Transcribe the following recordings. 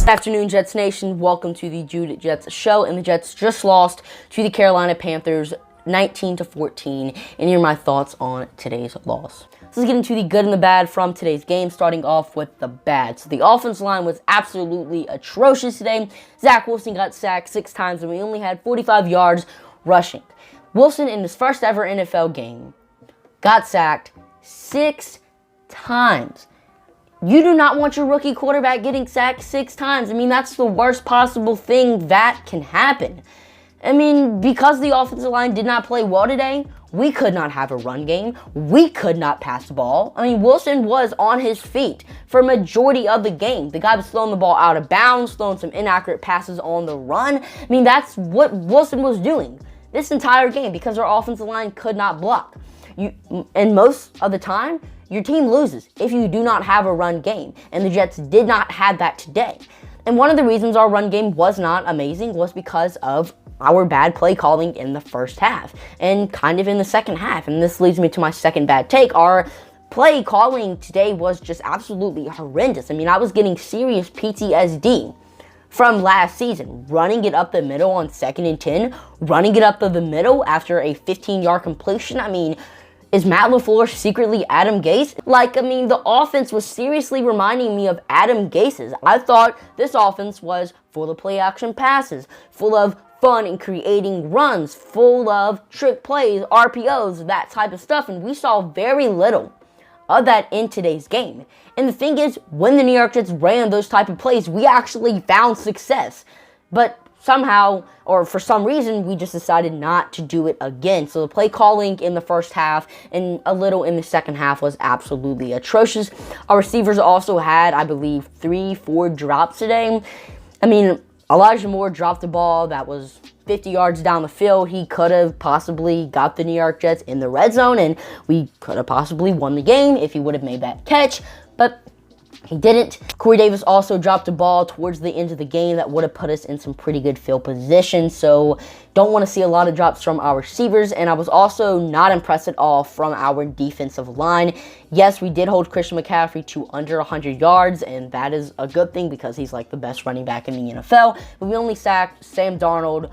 Good afternoon, Jets Nation. Welcome to the Jude Jets show. And the Jets just lost to the Carolina Panthers 19-14. And here are my thoughts on today's loss. So let's get into the good and the bad from today's game, starting off with the bad. So the offensive line was absolutely atrocious today. Zach Wilson got sacked 6 times, and we only had 45 yards rushing. Wilson, in his first ever NFL game, got sacked 6 times. You do not want your rookie quarterback getting sacked 6 times. I mean, that's the worst possible thing that can happen. I mean, because the offensive line did not play well today, we could not have a run game. We could not pass the ball. I mean, Wilson was on his feet for a majority of the game. The guy was throwing the ball out of bounds, throwing some inaccurate passes on the run. I mean, that's what Wilson was doing this entire game because our offensive line could not block. And most of the time, your team loses if you do not have a run game, and the Jets did not have that today. And one of the reasons our run game was not amazing was because of our bad play calling in the first half and kind of in the second half. And this leads me to my second bad take. Our play calling today was just absolutely horrendous. I mean, I was getting serious PTSD from last season, running it up the middle on 2nd and 10, running it up the middle after a 15-yard completion. I mean, is Matt LaFleur secretly Adam Gase? The offense was seriously reminding me of Adam Gase's. I thought this offense was full of play-action passes, full of fun and creating runs, full of trick plays, RPOs, that type of stuff, and we saw very little of that in today's game. And the thing is, when the New York Jets ran those type of plays, we actually found success. But somehow, or for some reason, we just decided not to do it again. So the play calling in the first half and a little in the second half was absolutely atrocious. Our receivers also had, I believe, 3-4 drops today. I mean, Elijah Moore dropped the ball that was 50 yards down the field. He could have possibly got the New York Jets in the red zone, and we could have possibly won the game if he would have made that catch, but he didn't. Corey Davis also dropped a ball towards the end of the game that would have put us in some pretty good field position, so don't want to see a lot of drops from our receivers, and I was also not impressed at all from our defensive line. Yes, we did hold Christian McCaffrey to under 100 yards, and that is a good thing because he's like the best running back in the NFL, but we only sacked Sam Darnold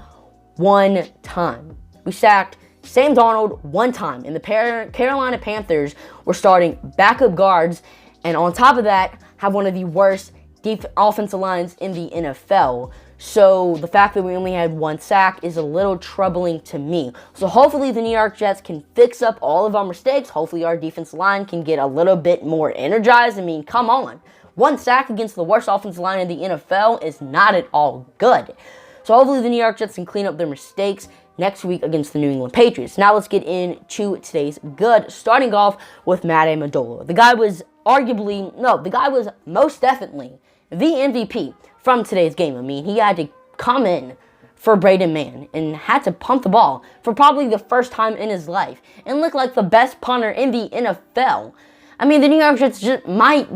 1 time. We sacked Sam Darnold 1 time, and the Carolina Panthers were starting backup guards, and on top of that, have one of the worst offensive lines in the NFL. So the fact that we only had 1 sack is a little troubling to me. So hopefully the New York Jets can fix up all of our mistakes. Hopefully our defensive line can get a little bit more energized. I mean, come on. 1 sack against the worst offensive line in the NFL is not at all good. So hopefully the New York Jets can clean up their mistakes next week against the New England Patriots. Now let's get into today's good, starting off with Matt Amendola. The guy was most definitely the MVP from today's game. I mean, he had to come in for Braden Mann and had to pump the ball for probably the first time in his life and look like the best punter in the NFL. I mean, the New York Jets just might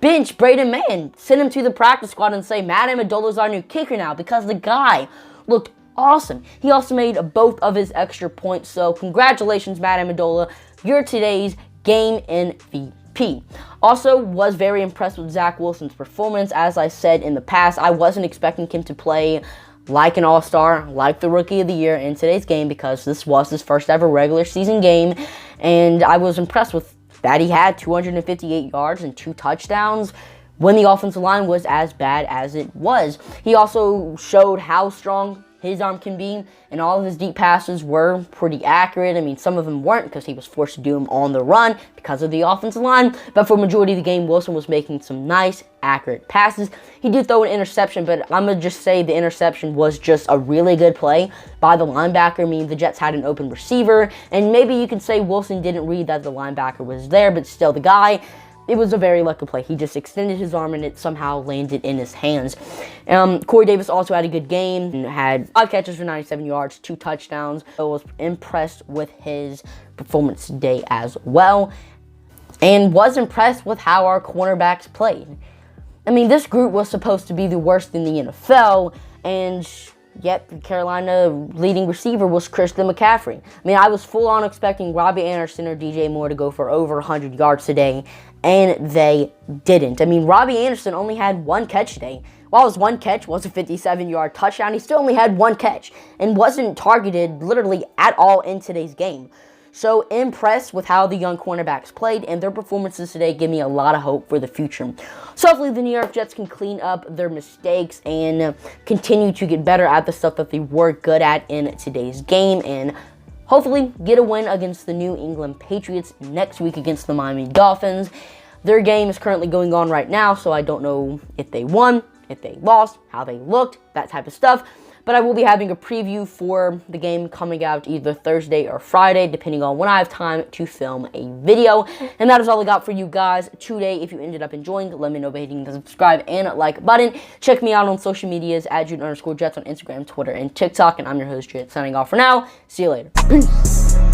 bench Braden Mann, send him to the practice squad and say, Matt Amendola's our new kicker now, because the guy looked awesome. He also made both of his extra points, so congratulations, Matt Amendola. You're today's game MVP. Also, was very impressed with Zach Wilson's performance. As I said in the past, I wasn't expecting him to play like an all-star, like the Rookie of the Year in today's game, because this was his first ever regular season game, and I was impressed with that. He had 258 yards and 2 touchdowns when the offensive line was as bad as it was. He also showed how strong his arm can be, and all of his deep passes were pretty accurate. I mean, some of them weren't because he was forced to do them on the run because of the offensive line, but for the majority of the game, Wilson was making some nice, accurate passes. He did throw an interception, but I'm going to just say the interception was just a really good play by the linebacker. I mean, the Jets had an open receiver, and maybe you can say Wilson didn't read that the linebacker was there, but still, the guy, it was a very lucky play. He just extended his arm and it somehow landed in his hands. Corey Davis also had a good game and had 5 catches for 97 yards, 2 touchdowns. I was impressed with his performance today as well, and was impressed with how our cornerbacks played. I mean, this group was supposed to be the worst in the NFL, and yet the Carolina leading receiver was Christian McCaffrey. I mean, I was full on expecting Robbie Anderson or DJ Moore to go for over 100 yards today, and they didn't. I mean, Robbie Anderson only had one catch today. While his one catch was a 57-yard touchdown, he still only had one catch and wasn't targeted literally at all in today's game. So impressed with how the young cornerbacks played, and their performances today give me a lot of hope for the future. So hopefully the New York Jets can clean up their mistakes and continue to get better at the stuff that they were good at in today's game, and hopefully get a win against the New England Patriots next week against the Miami Dolphins. Their game is currently going on right now, so I don't know if they won, if they lost, how they looked, that type of stuff. But I will be having a preview for the game coming out either Thursday or Friday, depending on when I have time to film a video. And that is all I got for you guys today. If you ended up enjoying, let me know by hitting the subscribe and like button. Check me out on social medias at Jude_Jets on Instagram, Twitter, and TikTok. And I'm your host, Jet, signing off for now. See you later. Peace.